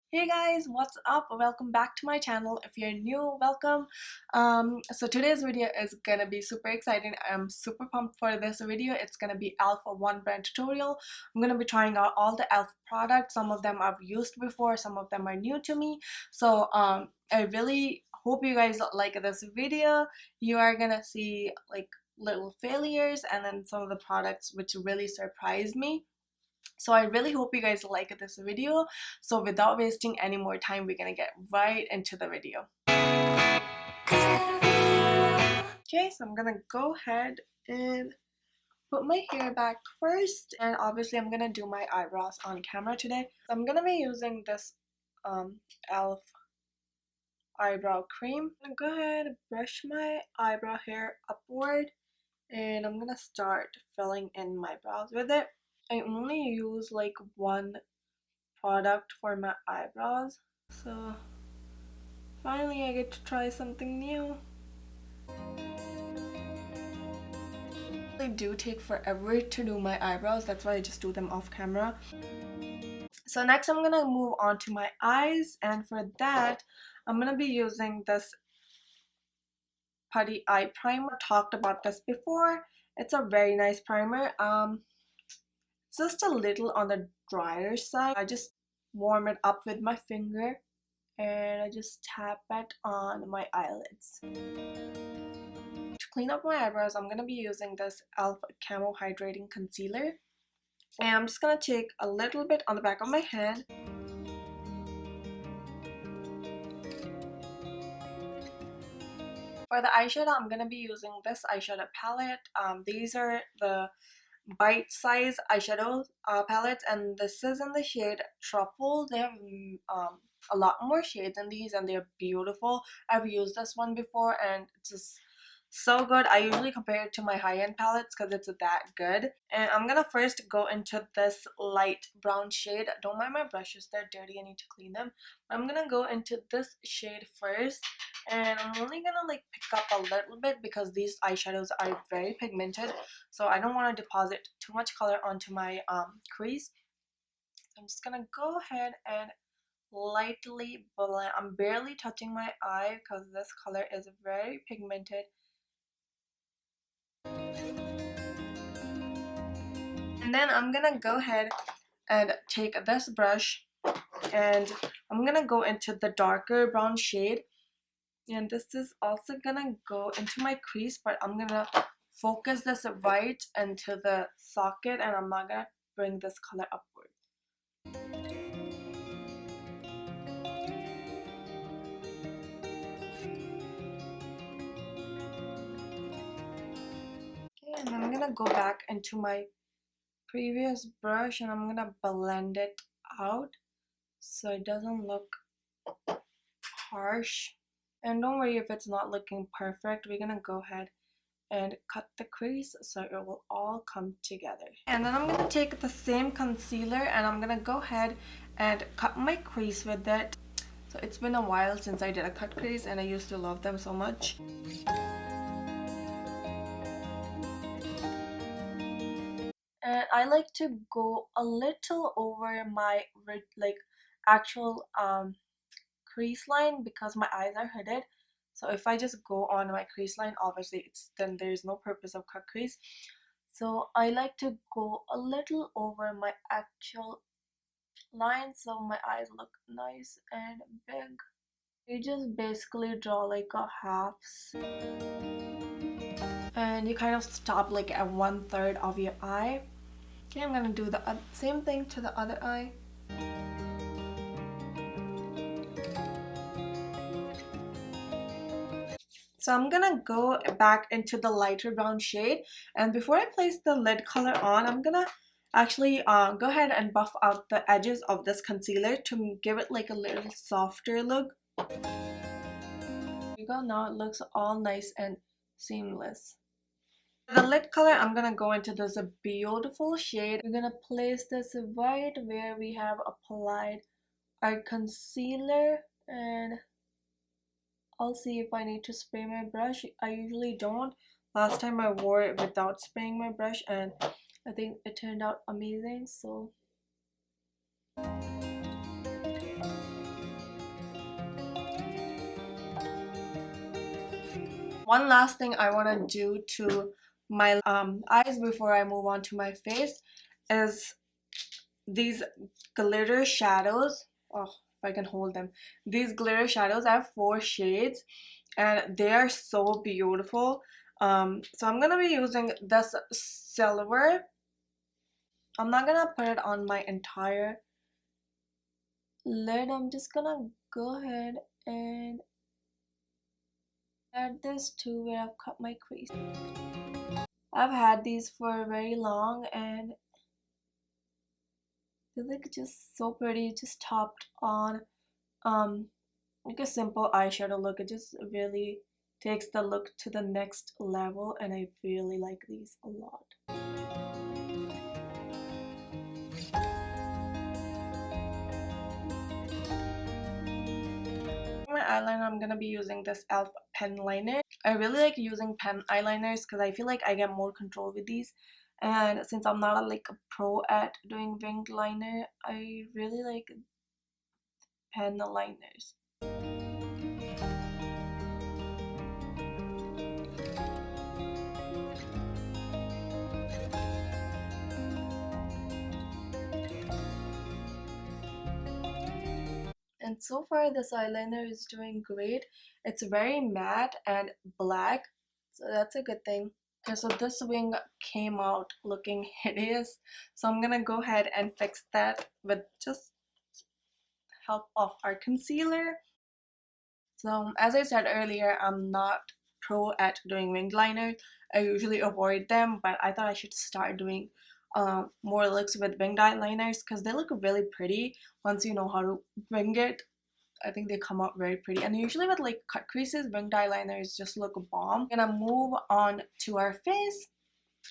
Hey guys, what's up? Welcome back to my channel. If you're new, welcome. So today's video is gonna be super exciting. I'm super pumped for this video. It's gonna be e.l.f. one brand tutorial. I'm gonna be trying out all the e.l.f. products. Some of them I've used before, some of them are new to me. So I really hope you guys like this video. You are gonna see like little failures and then some of the products which really surprised me. So I really hope you guys like this video. So without wasting any more time, we're gonna get right into the video. Okay, so I'm gonna go ahead and put my hair back first, and obviously I'm gonna do my eyebrows on camera today. So I'm gonna be using this e.l.f. eyebrow cream. I'm gonna go ahead and brush my eyebrow hair upward, and I'm gonna start filling in my brows with it. I only use like one product for my eyebrows, so finally I get to try something new. They do take forever to do my eyebrows, that's why I just do them off camera. So next I'm gonna move on to my eyes, and for that I'm gonna be using this Putty Eye Primer. I talked about this before. It's a very nice primer. It's just a little on the drier side. I just warm it up with my finger and I just tap it on my eyelids. To clean up my eyebrows, I'm going to be using this e.l.f. Camo Hydrating Concealer. And I'm just going to take a little bit on the back of my hand. For the eyeshadow, I'm going to be using this eyeshadow palette. These are the bite-size eyeshadow palettes, and this is in the shade Truffle. They have a lot more shades in these and they're beautiful. I've used this one before and it's just so good. I usually compare it to my high-end palettes because it's that good. And I'm gonna first go into this light brown shade. Don't mind my brushes, they're dirty, I need to clean them. I'm gonna go into this shade first, and I'm only gonna like pick up a little bit because these eyeshadows are very pigmented, so I don't want to deposit too much color onto my crease. So I'm just gonna go ahead and lightly blend. I'm barely touching my eye because this color is very pigmented. And then I'm gonna go ahead and take this brush and I'm gonna go into the darker brown shade, and this is also gonna go into my crease, but I'm gonna focus this right into the socket and I'm not gonna bring this color upward. Okay, and I'm gonna go back into my previous brush and I'm gonna blend it out so it doesn't look harsh. And don't worry if it's not looking perfect, we're gonna go ahead and cut the crease so it will all come together. And then I'm gonna take the same concealer and I'm gonna go ahead and cut my crease with it. So it's been a while since I did a cut crease and I used to love them so much. And I like to go a little over my like actual crease line because my eyes are hooded. So if I just go on my crease line, obviously then there's no purpose of cut crease. So I like to go a little over my actual line so my eyes look nice and big. You just basically draw like a half and you kind of stop like at 1/3 of your eye. Okay, I'm gonna do the same thing to the other eye. So I'm gonna go back into the lighter brown shade, and before I place the lid color on, I'm gonna actually go ahead and buff out the edges of this concealer to give it like a little softer look. There you go, now it looks all nice and seamless. The lid color, I'm gonna go into this beautiful shade. We're gonna place this right where we have applied our concealer, and I'll see if I need to spray my brush. I usually don't. Last time I wore it without spraying my brush and I think it turned out amazing. So One last thing I want to do to my eyes before I move on to my face is these glitter shadows. Oh, if I can hold them. These glitter shadows, I have 4 shades and they are so beautiful. So I'm gonna be using this silver. I'm not gonna put it on my entire lid. I'm just gonna go ahead and add this to where I've cut my crease. I've had these for very long and they look just so pretty, just topped on um like a simple eyeshadow look. It just really takes the look to the next level and I really like these a lot. For my eyeliner, I'm gonna be using this e.l.f. pen liner. I really like using pen eyeliners because I feel like I get more control with these. And since I'm not like a pro at doing winged liner, I really like pen liners. And so far this eyeliner is doing great. It's very matte and black, so that's a good thing. Okay, so this wing came out looking hideous, so I'm gonna go ahead and fix that with just help of our concealer. So as I said earlier, I'm not pro at doing winged liners. I usually avoid them, but I thought I should start doing more looks with winged eyeliners because they look really pretty once you know how to wing it. I think they come out very pretty, and usually with like cut creases, winged eyeliners just look bomb. I'm gonna move on to our face.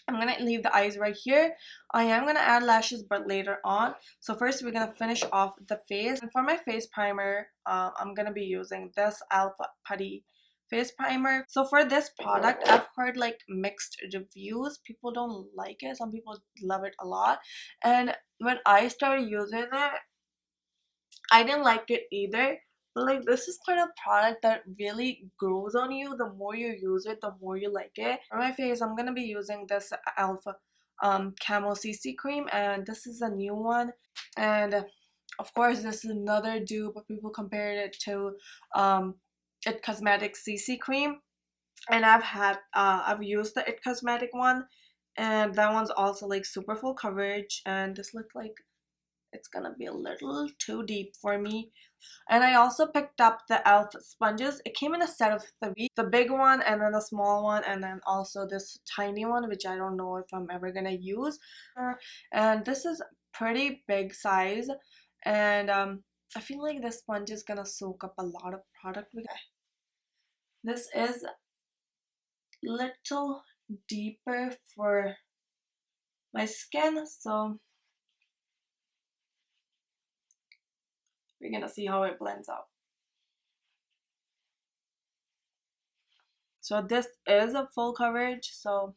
I'm gonna leave the eyes right here. I am gonna add lashes but later on. So first we're gonna finish off the face. And for my face primer, I'm gonna be using this e.l.f. Putty face primer. So for this product, I've heard like mixed reviews. People don't like it, some people love it a lot. And when I started using it, I didn't like it either. But like this is kind of product that really grows on you. The more you use it, the more you like it. For my face, I'm gonna be using this e.l.f. Camo CC cream, and this is a new one. And of course, this is another dupe, but people compared it to It Cosmetics CC cream. And I've used the It Cosmetic one, and that one's also like super full coverage. And this looked like it's gonna be a little too deep for me. And I also picked up the e.l.f. sponges. It came in a set of 3, the big one and then the small one and then also this tiny one, which I don't know if I'm ever gonna use. And this is pretty big size, and I feel like this sponge is gonna soak up a lot of product. This is little deeper for my skin, so we're gonna see how it blends out. So this is a full coverage, so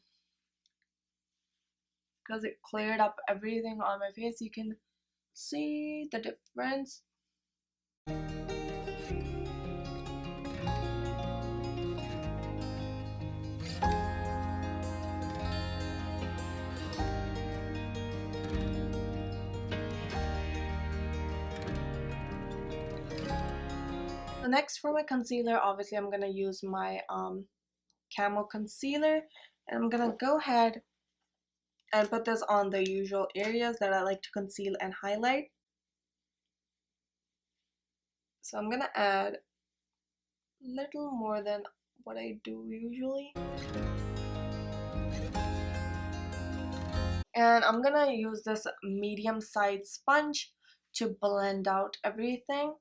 because it cleared up everything on my face, you can see the difference. So next for my concealer, obviously I'm gonna use my Camo concealer, and I'm gonna go ahead and put this on the usual areas that I like to conceal and highlight. So I'm gonna add a little more than what I do usually. And I'm gonna use this medium sized sponge to blend out everything.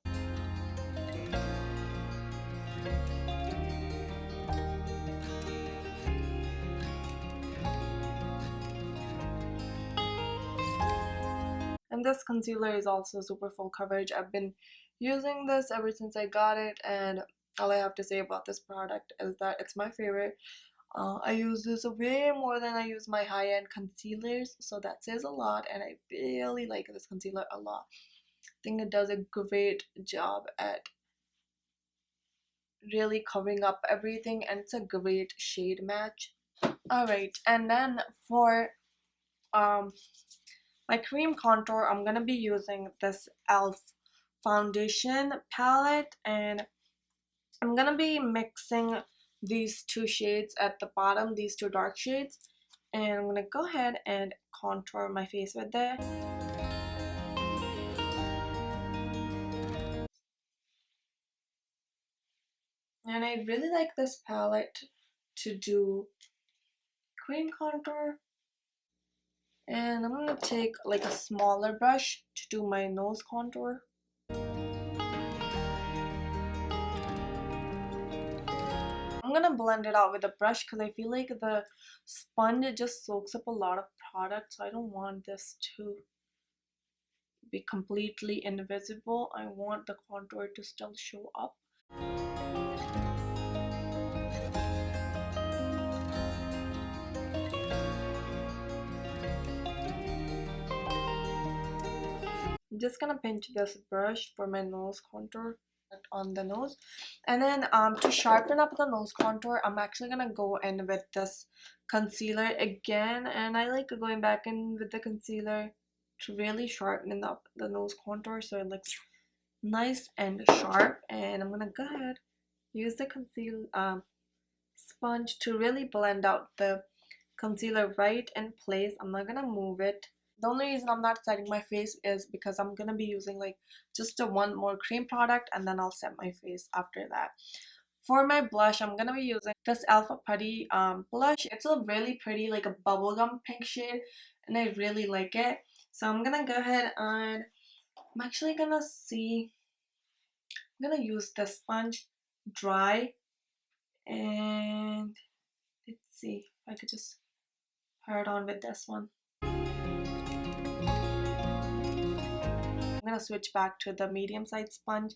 And this concealer is also super full coverage. I've been using this ever since I got it, and all I have to say about this product is that it's my favorite. I use this way more than I use my high-end concealers, so that says a lot, and I really like this concealer a lot. I think it does a great job at really covering up everything, and it's a great shade match. Alright, and then for um my cream contour, I'm gonna be using this e.l.f. foundation palette, and I'm gonna be mixing these two shades at the bottom, these two dark shades, and I'm gonna go ahead and contour my face with it. And I really like this palette to do cream contour. And I'm gonna take like a smaller brush to do my nose contour. I'm gonna blend it out with a brush because I feel like the sponge just soaks up a lot of product, so I don't want this to be completely invisible. I want the contour to still show up. I'm just gonna pinch this brush for my nose contour on the nose, and then to sharpen up the nose contour, I'm actually gonna go in with this concealer again, and I like going back in with the concealer to really sharpen up the nose contour so it looks nice and sharp. And I'm gonna go ahead, use the sponge to really blend out the concealer right in place. I'm not gonna move it. The only reason I'm not setting my face is because I'm gonna be using like just a one more cream product, and then I'll set my face after that. For my blush, I'm gonna be using this e.l.f. Putty blush. It's a really pretty, like a bubblegum pink shade, and I really like it. So I'm gonna go ahead and I'm actually gonna see. I'm gonna use the sponge dry, and let's see if I could just pair it on with this one. I'm gonna switch back to the medium sized sponge.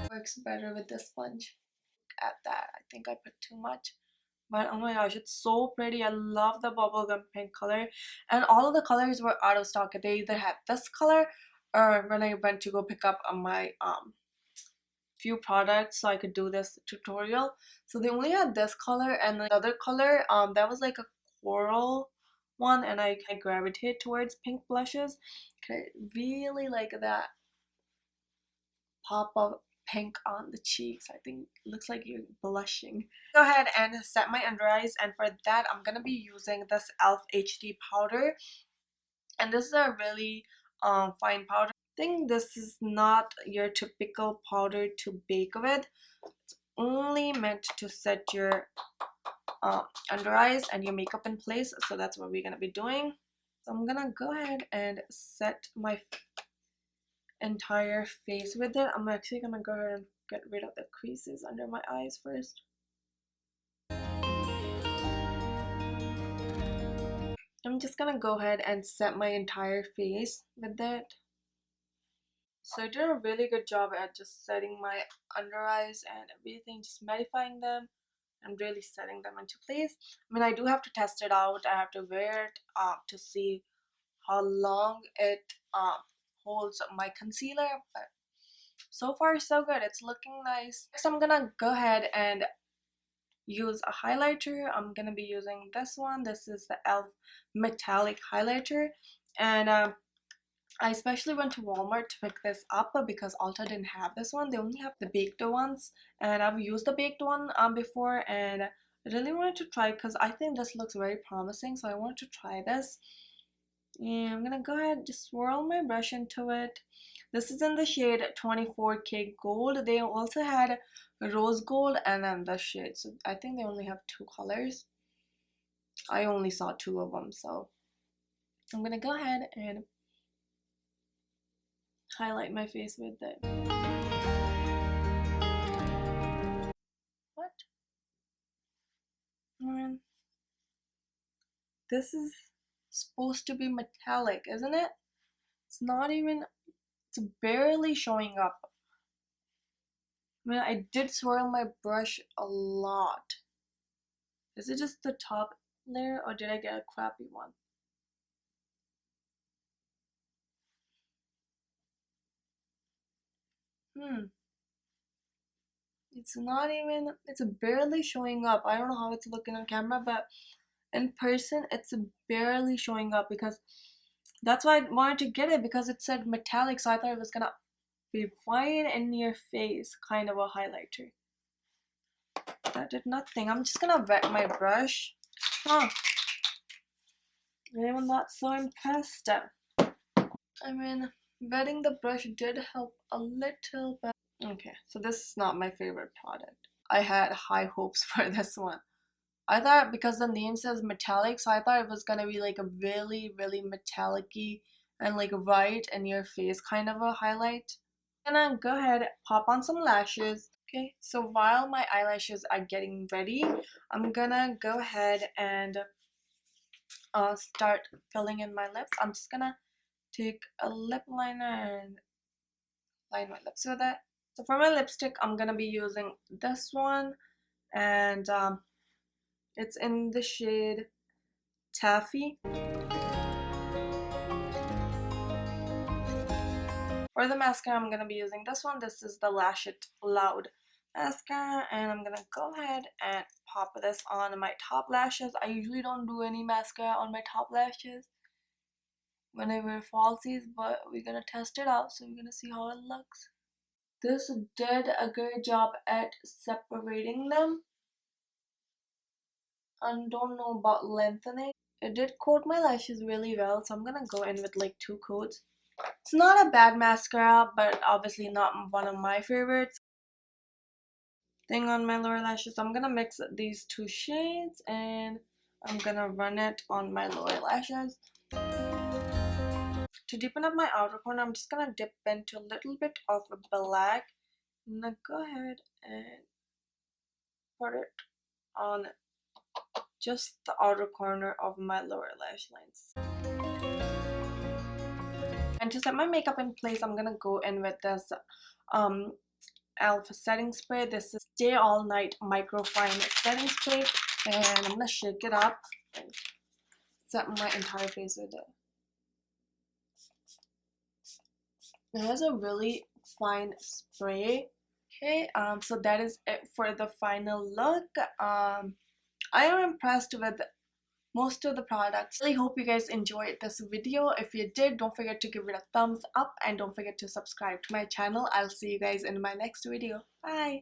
Works better with this sponge. At that, I think I put too much. But oh my gosh, it's so pretty. I love the bubblegum pink color. And all of the colors were out of stock. They either had this color, or when I went to go pick up my few products so I could do this tutorial. So they only had this color, and the other color that was like a coral one, and I gravitate towards pink blushes. I really like that pop of pink on the cheeks. I think it looks like you're blushing. Go ahead and set my under eyes, and for that I'm gonna be using this e.l.f. HD powder, and this is a really fine powder. I think this is not your typical powder to bake with. It's only meant to set your under eyes and your makeup in place, so that's what we're gonna be doing. So I'm gonna go ahead and set my entire face with it. I'm actually gonna go ahead and get rid of the creases under my eyes first. I'm just gonna go ahead and set my entire face with it. So I did a really good job at just setting my under eyes and everything, just mattifying them and really setting them into place. I mean, I do have to test it out. I have to wear it to see how long it holds my concealer, but so far so good. It's looking nice. Next, I'm gonna go ahead and use a highlighter. I'm gonna be using this one. This is the e.l.f. metallic highlighter, and I especially went to Walmart to pick this up because Ulta didn't have this one. They only have the baked ones, and I've used the baked one before, and I really wanted to try because I think this looks very promising, so I wanted to try this. And I'm gonna go ahead and just swirl my brush into it. This is in the shade 24K Gold. They also had rose gold and then the shade, so I think they only have two colors. I only saw two of them, so I'm gonna go ahead and highlight my face with it. What? This is supposed to be metallic, isn't it? It's not even, it's barely showing up. I mean, I did swirl my brush a lot. Is it just the top layer, or did I get a crappy one? It's not even, it's barely showing up. I don't know how it's looking on camera, but in person it's barely showing up, because that's why I wanted to get it, because it said metallic, so I thought it was gonna be fine in your face, kind of a highlighter. That did nothing. I'm just gonna wet my brush. Huh. I'm not so impressed. I mean, wetting the brush did help a little bit. Okay, so this is not my favorite product. I had high hopes for this one. I thought, because the name says metallic, so I thought it was gonna be like a really, really metallic-y and like right in your face kind of a highlight. I'm gonna go ahead, pop on some lashes. Okay, so while my eyelashes are getting ready, I'm gonna go ahead and start filling in my lips. I'm just gonna take a lip liner and line my lips with it. So for my lipstick, I'm gonna be using this one, and it's in the shade Taffy. For the mascara, I'm gonna be using this one. This is the Lash It Loud mascara, and I'm gonna go ahead and pop this on my top lashes. I usually don't do any mascara on my top lashes when I wear falsies, but we're gonna test it out, so we're gonna see how it looks. This did a good job at separating them. I don't know about lengthening. It did coat my lashes really well, so I'm gonna go in with like 2 coats. It's not a bad mascara, but obviously not one of my favorites. Thing on my lower lashes. I'm gonna mix these 2 shades and I'm gonna run it on my lower lashes. To deepen up my outer corner, I'm just gonna dip into a little bit of black. I'm gonna go ahead and put it on just the outer corner of my lower lash lines. And to set my makeup in place, I'm gonna go in with this e.l.f. setting spray. This is Stay All Night Microfine setting spray, and I'm gonna shake it up and set my entire face with it. It has a really fine spray. Okay, so that is it for the final look. I am impressed with most of the products. Really hope you guys enjoyed this video. If you did, don't forget to give it a thumbs up and don't forget to subscribe to my channel. I'll see you guys in my next video. Bye!